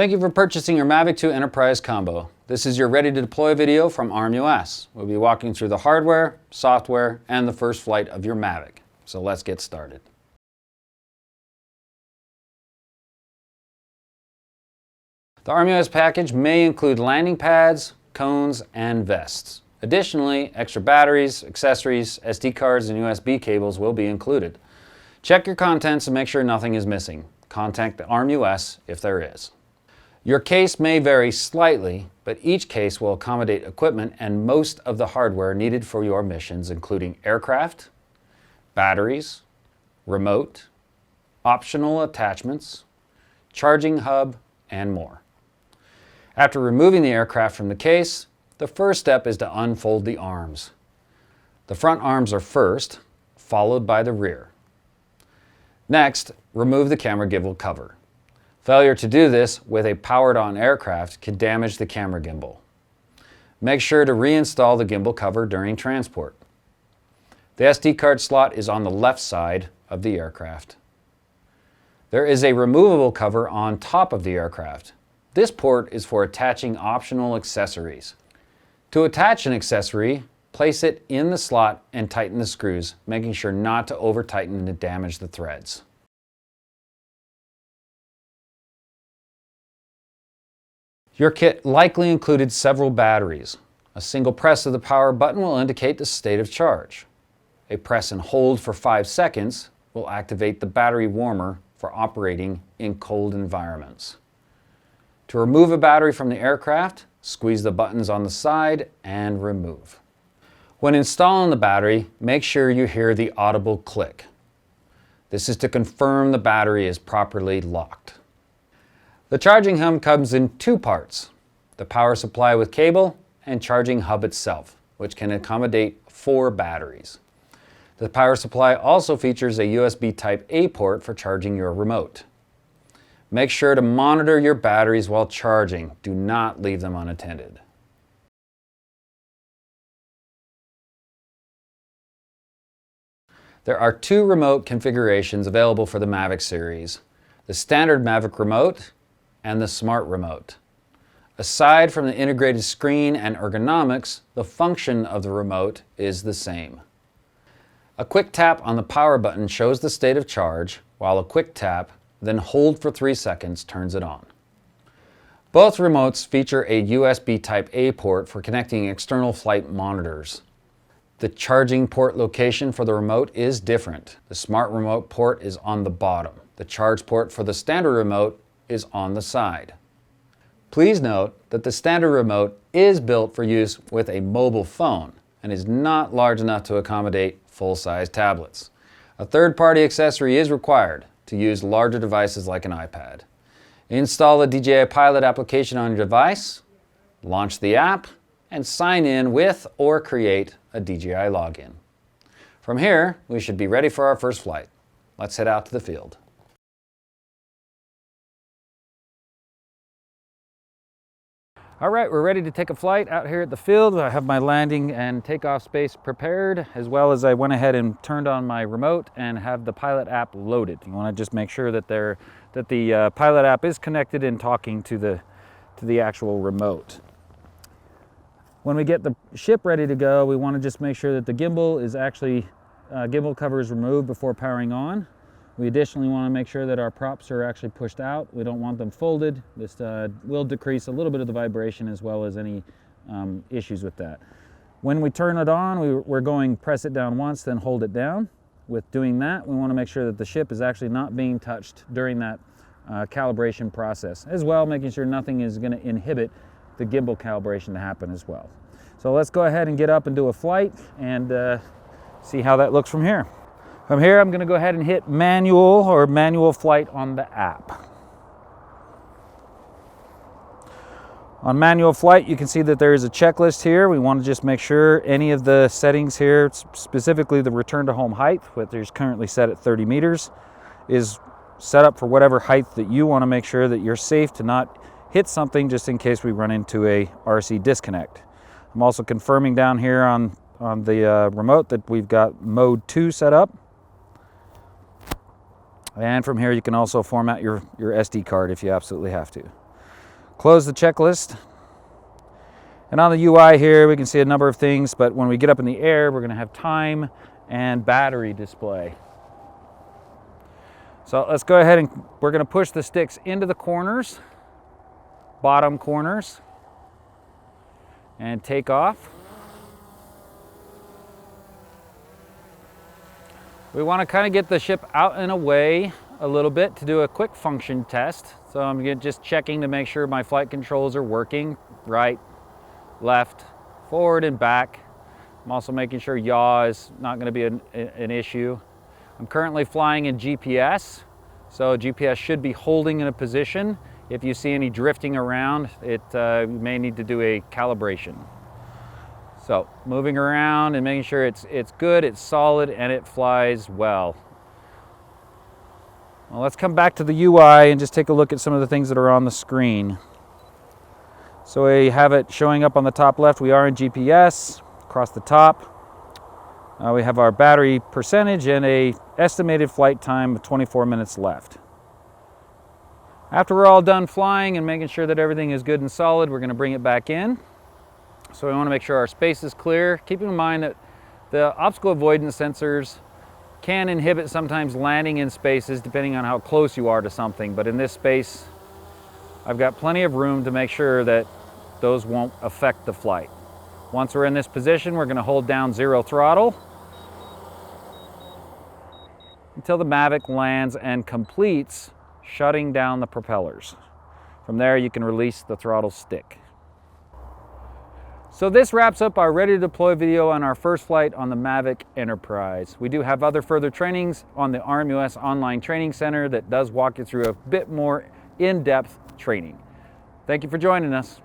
Thank you for purchasing your Mavic 2 Enterprise Combo. This is your ready to deploy video from RMUS. We'll be walking through the hardware, software, and the first flight of your Mavic. So let's get started. The RMUS package may include landing pads, cones, and vests. Additionally, extra batteries, accessories, SD cards, and USB cables will be included. Check your contents and make sure nothing is missing. Contact the RMUS if there is. Your case may vary slightly, but each case will accommodate equipment and most of the hardware needed for your missions, including aircraft, batteries, remote, optional attachments, charging hub, and more. After removing the aircraft from the case, the first step is to unfold the arms. The front arms are first, followed by the rear. Next, remove the camera gimbal cover. Failure to do this with a powered-on aircraft could damage the camera gimbal. Make sure to reinstall the gimbal cover during transport. The SD card slot is on the left side of the aircraft. There is a removable cover on top of the aircraft. This port is for attaching optional accessories. To attach an accessory, place it in the slot and tighten the screws, making sure not to over-tighten and damage the threads. Your kit likely included several batteries. A single press of the power button will indicate the state of charge. A press and hold for 5 seconds will activate the battery warmer for operating in cold environments. To remove a battery from the aircraft, squeeze the buttons on the side and remove. When installing the battery, make sure you hear the audible click. This is to confirm the battery is properly locked. The charging hub comes in 2 parts, the power supply with cable and charging hub itself, which can accommodate 4 batteries. The power supply also features a USB Type-A port for charging your remote. Make sure to monitor your batteries while charging. Do not leave them unattended. There are 2 remote configurations available for the Mavic series, the standard Mavic remote and the smart remote. Aside from the integrated screen and ergonomics, the function of the remote is the same. A quick tap on the power button shows the state of charge, while a quick tap, then hold for 3 seconds, turns it on. Both remotes feature a USB Type-A port for connecting external flight monitors. The charging port location for the remote is different. The smart remote port is on the bottom. The charge port for the standard remote is on the side. Please note that the standard remote is built for use with a mobile phone and is not large enough to accommodate full-size tablets. A third-party accessory is required to use larger devices like an iPad. Install the DJI Pilot application on your device, launch the app, and sign in with or create a DJI login. From here, we should be ready for our first flight. Let's head out to the field. All right, we're ready to take a flight out here at the field. I have my landing and takeoff space prepared, as well as I went ahead and turned on my remote and have the Pilot app loaded. You want to just make sure that the Pilot app is connected and talking to the actual remote. When we get the ship ready to go, we want to just make sure that the gimbal is actually gimbal cover is removed before powering on. We additionally want to make sure that our props are actually pushed out. We don't want them folded. This will decrease a little bit of the vibration as well as any issues with that. When we turn it on, we're going press it down once, then hold it down. With doing that, we want to make sure that the ship is actually not being touched during that calibration process, as well making sure nothing is going to inhibit the gimbal calibration to happen as well. So let's go ahead and get up and do a flight and see how that looks from here. From here, I'm going to go ahead and hit manual flight on the app. On manual flight, you can see that there is a checklist here. We want to just make sure any of the settings here, specifically the return to home height, which is currently set at 30 meters, is set up for whatever height that you want to make sure that you're safe to not hit something just in case we run into a RC disconnect. I'm also confirming down here on the remote that we've got mode 2 set up. And from here you can also format your SD card if you absolutely have to. Close the checklist. And on the UI here, we can see a number of things, but when we get up in the air, we're going to have time and battery display. So let's go ahead and we're going to push the sticks into the corners, bottom corners, and take off. We want to kind of get the ship out and away a little bit to do a quick function test. So I'm just checking to make sure my flight controls are working, right, left, forward and back. I'm also making sure yaw is not going to be an issue. I'm currently flying in GPS, so GPS should be holding in a position. If you see any drifting around, you may need to do a calibration. So moving around and making sure it's good, it's solid, and it flies well. Well, let's come back to the UI and just take a look at some of the things that are on the screen. So we have it showing up on the top left. We are in GPS. Across the top, we have our battery percentage and a estimated flight time of 24 minutes left. After we're all done flying and making sure that everything is good and solid, we're going to bring it back in. So we want to make sure our space is clear, keeping in mind that the obstacle avoidance sensors can inhibit sometimes landing in spaces depending on how close you are to something. But in this space, I've got plenty of room to make sure that those won't affect the flight. Once we're in this position, we're going to hold down 0 throttle until the Mavic lands and completes shutting down the propellers. From there, you can release the throttle stick. So this wraps up our ready to deploy video on our first flight on the Mavic Enterprise. We do have other further trainings on the RMUS Online Training Center that does walk you through a bit more in-depth training. Thank you for joining us.